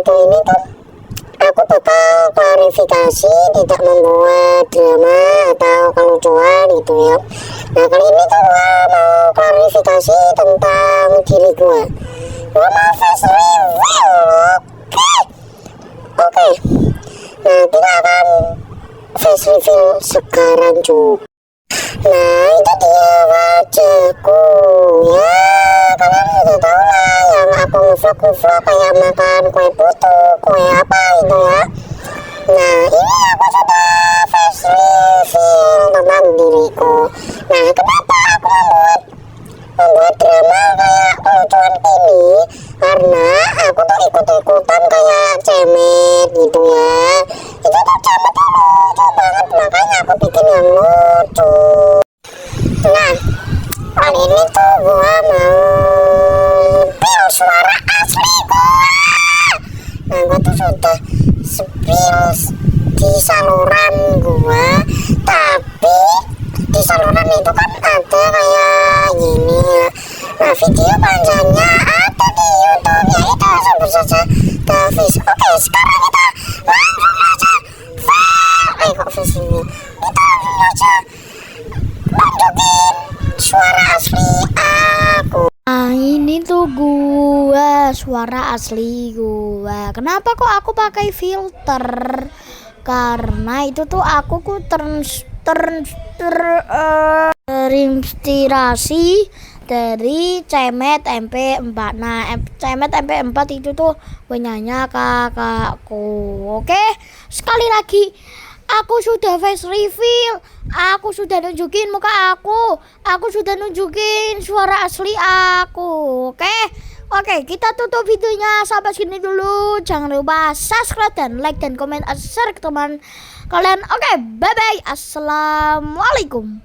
video ini tuh aku bakal klarifikasi, tidak membuat drama atau kelucuan gitu ya. Nah kali ini tuh gua mau klarifikasi tentang diri gua mau face reveal. Oke. Nah kita akan face reveal sekarang juga. Nah itu dia wajahku ya, kalian sudah tahu lah yang aku ngevlog kayak makan kue putu, kue apa itu ya. Nah ini aku sudah face reveal tentang diriku. Nah kenapa aku membuat drama kayak kelucuan ini, karena aku tuh ikut-ikutan kayak cemet gitu ya. Itu tuh cemet tuh lucu banget, makanya aku bikin yang lucu. Nah kali ini tuh gua mau spill suara asli gua. Nah gua tuh sudah spill di saluran gua, tapi di saluran itu kan ada kayak gini ya. Nah video panjangnya ada di YouTube-nya, itu langsung saja Davis. Oke sekarang kita langsung aja kok visinya kita langsung aja lanjutin suara asli aku. Nah ini tuh gua, suara asli gua. Kenapa kok aku pakai filter? Karena itu tuh aku terinspirasi dari Cemet MP4. Nah Cemet MP4 itu tuh penyanyi kakakku. Oke, sekali lagi aku sudah face reveal, aku sudah nunjukin muka aku sudah nunjukin suara asli aku. Oke, kita tutup videonya sampai sini dulu. Jangan lupa subscribe dan like dan komen, share ke teman kalian. Oke, bye bye. Assalamualaikum.